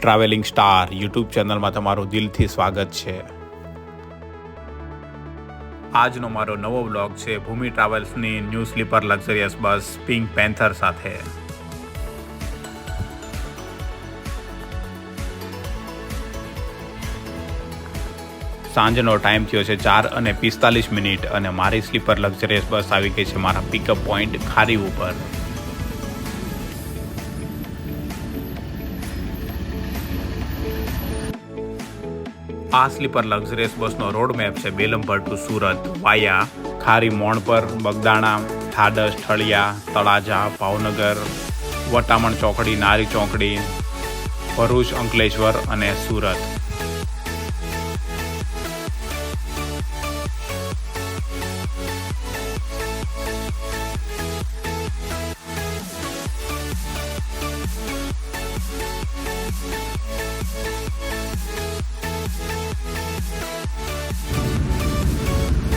Travelling star YouTube ચેનલમાં તમારું દિલથી સ્વાગત છે। આજનો મારો નવો વ્લોગ છે ભૂમિ ટ્રાવેલ્સની ન્યૂ સ્લીપર લક્ઝરિયસ બસ પિંક પેન્થર સાથે। સાંજનો ટાઈમ થયો છે 4:45 અને મારી સ્લીપર લક્ઝરિયસ બસ આવી ગઈ છે મારા પિકઅપ પોઈન્ટ ખારી ઉપર। આ સ્લીપર લક્ઝરિયસ બસનો રોડ મેપ છે બેલમપર ટુ સુરત વાયા ખારી મોણપર, બગદાણા, થાડસ, ઠળિયા, તળાજા, ભાવનગર, વટામણ ચોકડી, નારી ચોકડી, ભરૂચ, અંકલેશ્વર અને સુરત।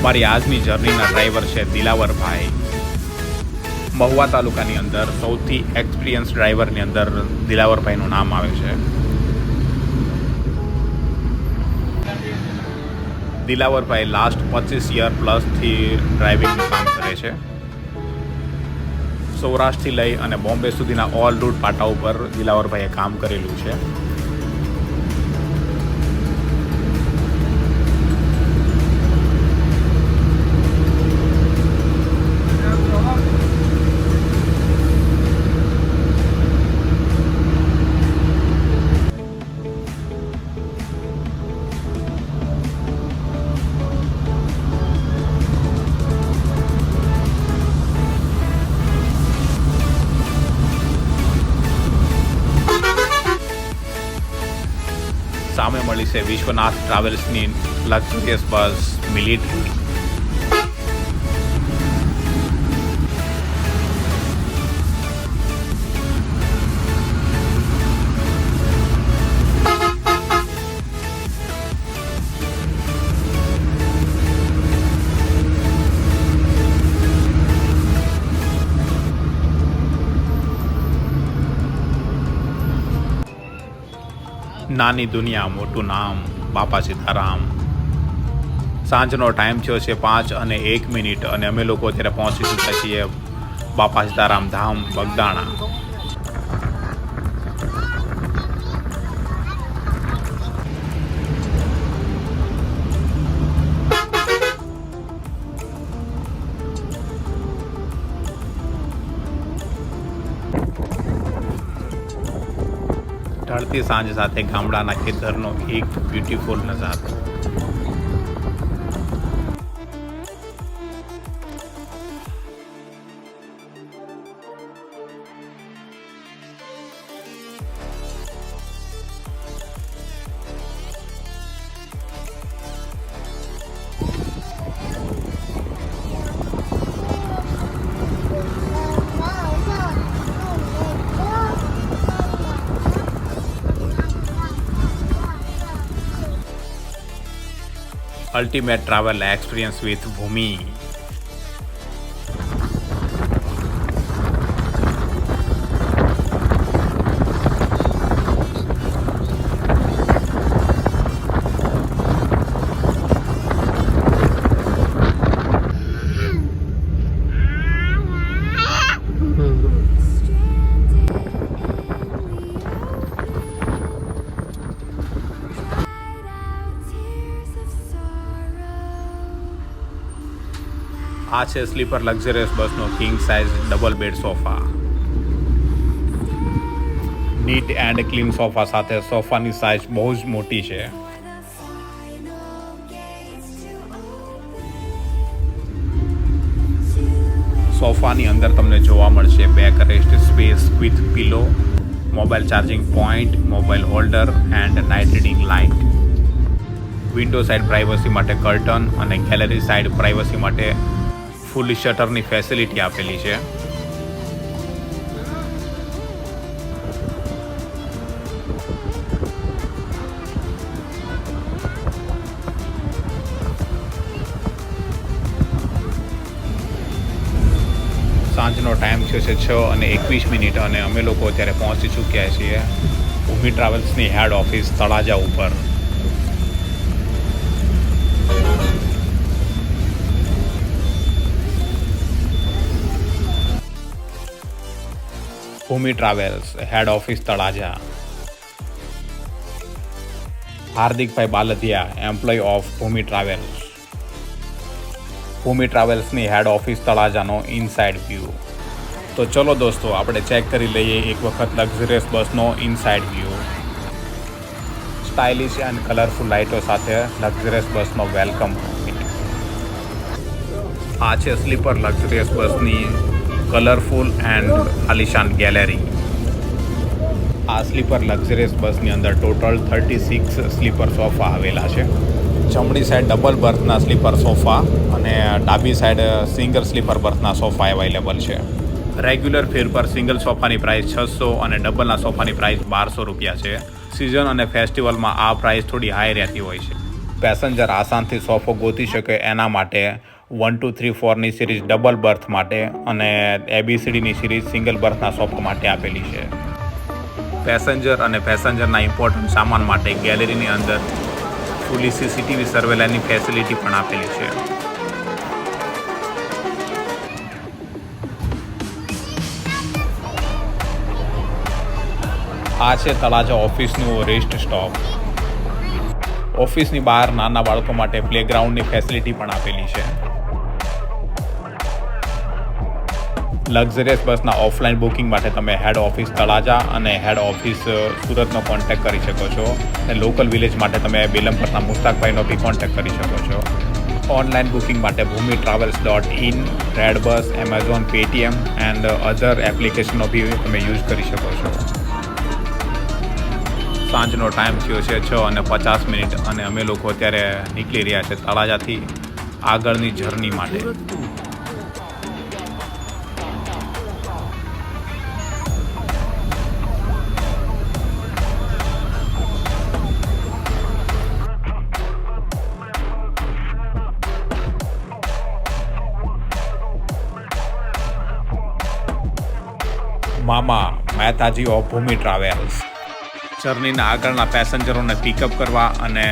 મારી આજની જર્નીના ડ્રાઈવર છે દિલાવરભાઈ। મહુવા તાલુકાની અંદર સૌથી એક્સપિરિયન્સ ડ્રાઈવરની અંદર દિલાવરભાઈનું નામ આવે છે। દિલાવરભાઈ લાસ્ટ 25 યર પ્લસથી ડ્રાઇવિંગનું કામ કરે છે। સૌરાષ્ટ્રથી લઈ અને બોમ્બે સુધીના ઓલ રૂટ પાટા ઉપર દિલાવરભાઈએ કામ કરેલું છે। સામે મળી છે વિશ્વનાથ ટ્રાવેલ્સની લક્ઝરિયસ બસ મિલિટરી। નાની દુનિયા મોટું નામ બાપા સીતારામ। સાંજનો ટાઈમ થયો છે 5:01 અને અમે લોકો અત્યારે પહોંચી ચૂક્યા છીએ બાપા સીતારામ ધામ બગદાણા। ઢળતી સાંજ સાથે ગામડાના ખેતરનો એક બ્યુટીફુલ નજારો। Ultimate travel experience with Bhumi. આ છે સ્લીપર લક્ઝરિયસ બસનો king size double bed sofa. Neat and clean sofa સાથે સોફાની સાઇઝ બહુ જ મોટી છે। સોફાની અંદર તમને જોવા મળશે back rest space with pillow, mobile charging point, mobile holder and night reading light. Window side privacy માટે કર્ટન અને ગેલેરી સાઇડ પ્રાઇવસી માટે ફૂલી શટરની ફેસિલિટી આપેલી છે। સાંજનો ટાઈમ થયો છે 6:21 અને અમે લોકો અત્યારે પહોંચી ચૂક્યા છીએ ભૂમિ ટ્રાવેલ્સની હેડ ઓફિસ તળાજા ઉપર. Bhumi travels head office Talaja. હાર્દિકભાઈ Baldiya, employee of Bhumi travels. Bhumi ટ્રાવેલ્સની હેડ ઓફિસ તળાજાનો ઇનસાઇડ વ્યૂ. તો ચલો દોસ્તો, આપણે ચેક કરી લઈએ એક વખત લક્ઝરિયસ બસનો inside view. Stylish and colourful લાઇટો સાથે લક્ઝરિયસ બસનો વેલકમ. આ છે સ્લીપર લક્ઝરિયસ બસની કલરફુલ એન્ડ આલિશાન ગેલેરી. આ સ્લીપર લક્ઝરિયસ બસની અંદર ટોટલ 36 સ્લીપર સોફા આવેલા છે. જમણી સાઈડ ડબલ બર્થના સ્લીપર સોફા અને ડાબી સાઈડ સિંગલ સ્લીપર બર્થના સોફા અવેલેબલ છે. રેગ્યુલર ફેર પર સિંગલ સોફાની પ્રાઇસ 600 અને ડબલના સોફાની પ્રાઇસ 1200 રૂપિયા છે. સિઝન અને ફેસ્ટિવલમાં આ પ્રાઇસ થોડી હાઈ રહેતી હોય છે. પેસેન્જર આસાનથી સોફો ગોતી શકે એના માટે 1, 2, 3, 4ની સિરીઝ ડબલ બર્થ માટે અને ABCDની સિરીઝ સિંગલ બર્થના સોફા માટે આપેલી છે. પેસેન્જર અને પેસેન્જરના ઇમ્પોર્ટન્ટ સામાન માટે ગેલેરીની અંદર ફૂલી CCTV સર્વેલન્સની ફેસિલિટી પણ આપેલી છે. આ છે તળાજા ઓફિસનું રેસ્ટ સ્ટોપ. ઓફિસની બહાર નાના બાળકો માટે પ્લેગ્રાઉન્ડની ફેસિલિટી પણ આપેલી છે. લક્ઝરિયસ બસના ઓફલાઈન બુકિંગ માટે તમે હેડ ઓફિસ તળાજા અને હેડ ઓફિસ સુરતનો કોન્ટેક્ટ કરી શકો છો. અને લોકલ વિલેજ માટે તમે બેલમપરના મુસ્તાકભાઈનો બી કોન્ટેક્ટ કરી શકો છો. ઓનલાઈન બુકિંગ માટે bhumitravels.in, redBus, Amazon, Paytm and other એપ્લિકેશનો બી તમે યુઝ કરી શકો છો. સાંજનો ટાઈમ થયો છે 6:50 અને અમે લોકો અત્યારે નીકળી રહ્યા છે તળાજાથી આગળની જર્ની માટે. મામા મહેતાજી ઓફ ભૂમિ ટ્રાવેલ્સ જર્નીના આગળના પેસેન્જરોને પિકઅપ કરવા અને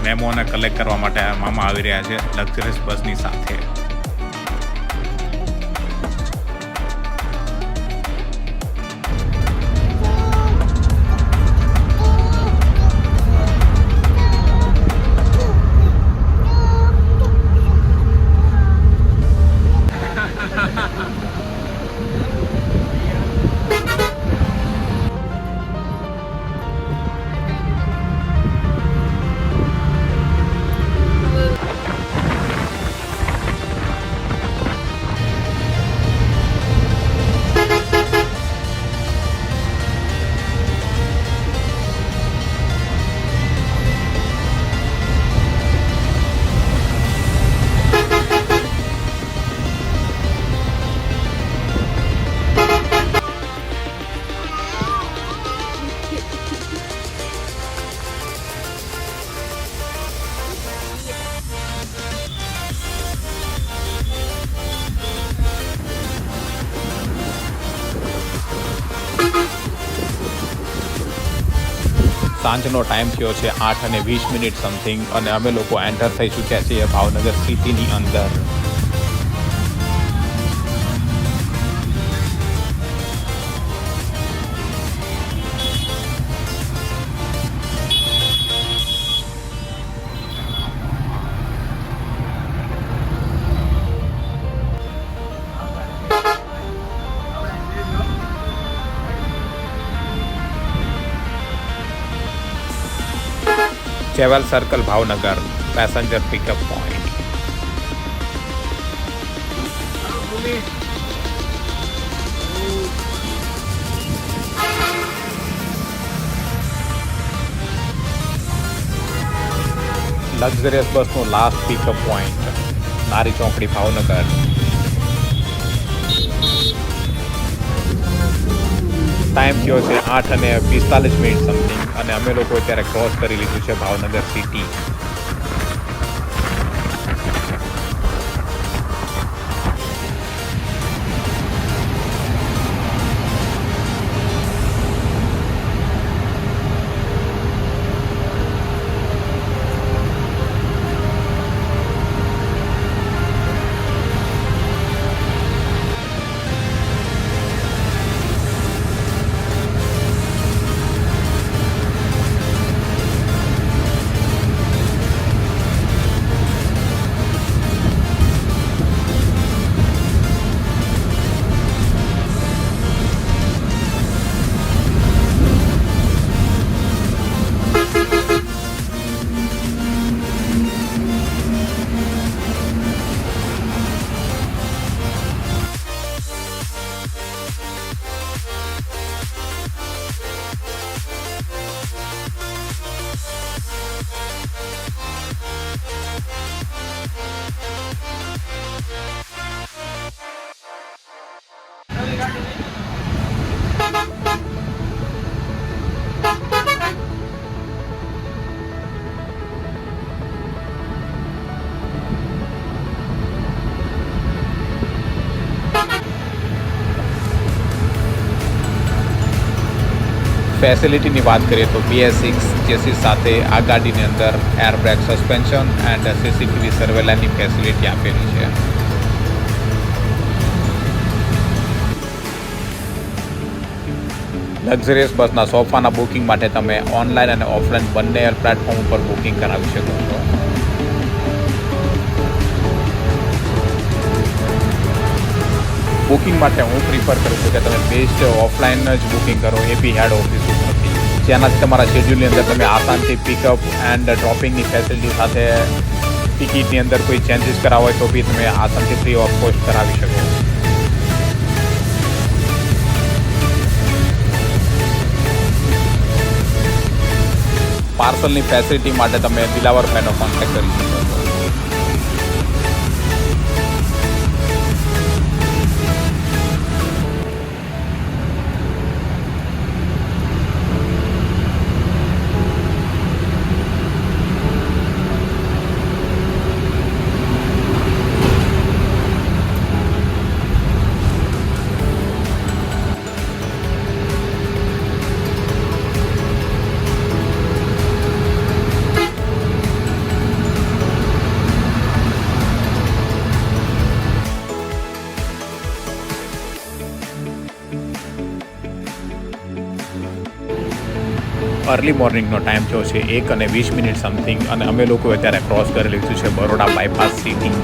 મેમોને કલેક્ટ કરવા માટે મામા આવી રહ્યા છે લક્ઝરિયસ બસની સાથે. સાંજનો ટાઈમ થયો છે 8:20 સમથિંગ અને અમે લોકો એન્ટર થઈ ચૂક્યા છીએ ભાવનગર સિટીની અંદર. ચેવલ circle Bhavnagar passenger pickup point. Luxurious બસનું last pickup point Nari Chokdi Bhavnagar. Time થયો છે 8:45 સમથિંગ અને અમે લોકો અત્યારે ક્રોસ કરી લીધું છે ભાવનગર સિટી. ફેસિલિટીની વાત કરીએ તો BS6 ચેસીસ સાથે આ ગાડીની અંદર એરબ્રેક સસ્પેન્શન એન્ડ CCTV સર્વેલન્સની ફેસિલિટી આપેલી છે. લક્ઝરિયસ બસના સોફાના બુકિંગ માટે તમે ઓનલાઈન અને ઓફલાઈન બંને પ્લેટફોર્મ ઉપર બુકિંગ કરાવી શકો છો. બુકિંગ માટે હું પ્રિફર કરું છું કે તમે બેસ્ટ ઓફલાઈન જ બુકિંગ કરો, એ બી હેડ ઓફિસ ઉપરથી, જેનાથી તમારા શેડ્યુલની અંદર તમે આસાનથી પિકઅપ એન્ડ ડ્રોપિંગની ફેસિલિટી સાથે ટિકિટની અંદર કોઈ ચેન્જીસ કરાવવા હોય તો બી તમે આસાનથી ફ્રી ઓફ કોસ્ટ કરાવી શકો. પાર્સલની ફેસિલિટી માટે તમે દિલાવર ભાઈનો કોન્ટેક્ટ કરી શકો છો. અર્લી મોર્નિંગનો ટાઈમ થયો છે 1:20 સમથિંગ, અને અમે લોકો અત્યારે ક્રોસ કરી લીધું છે બરોડા બાયપાસ સિટી.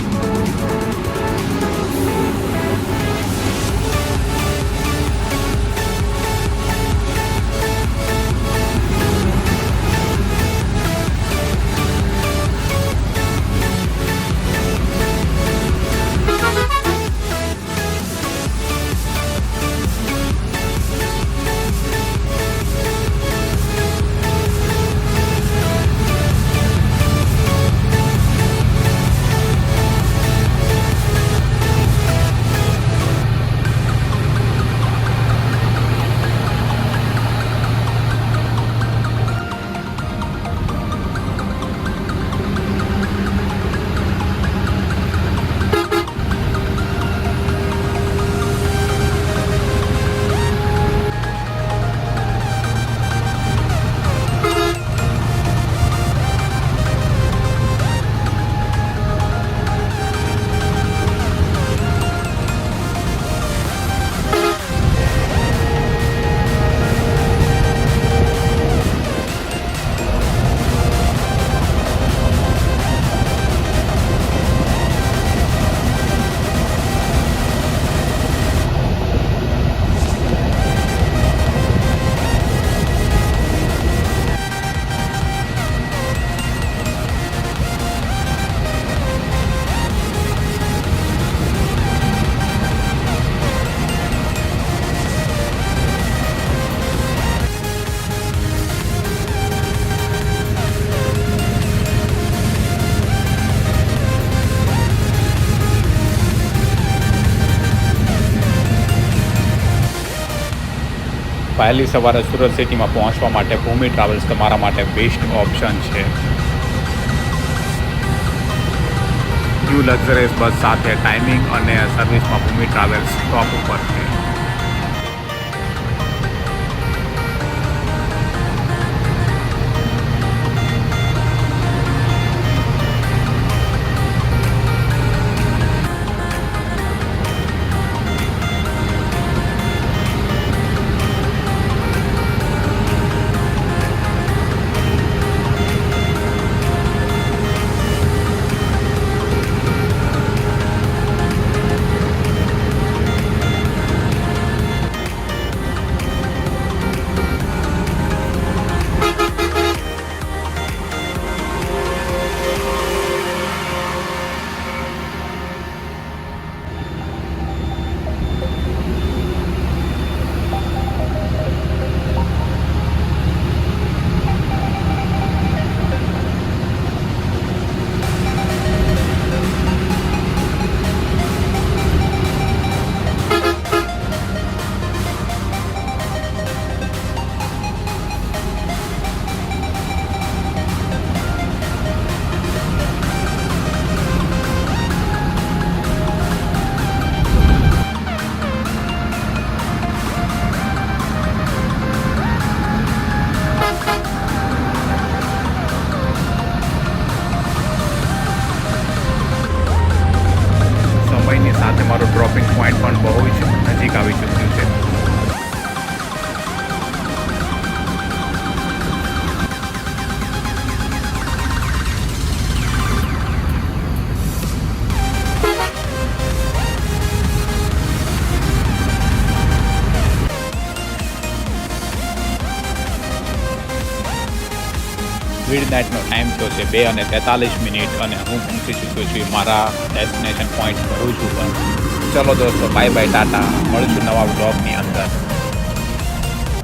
વહેલી સવારે સુરત સિટીમાં પહોંચવા માટે ભૂમિ ટ્રાવેલ્સ તમારા માટે બેસ્ટ ઓપ્શન છે. ન્યૂ લક્ઝરિયસ બસ સાથે ટાઈમિંગ અને સર્વિસમાં ભૂમિ ટ્રાવેલ્સ ટોપ ઉપર છે. મિડનાઇટનો ટાઈમ થયો છે 2:43 અને હું પહોંચી ચૂક્યો છું મારા ડેસ્ટિનેશન પોઈન્ટ ભરૂચ ઉપર. ચલો દોસ્તો, બાય બાય, ટાટા, મળીશું નવા બ્લોગની અંદર.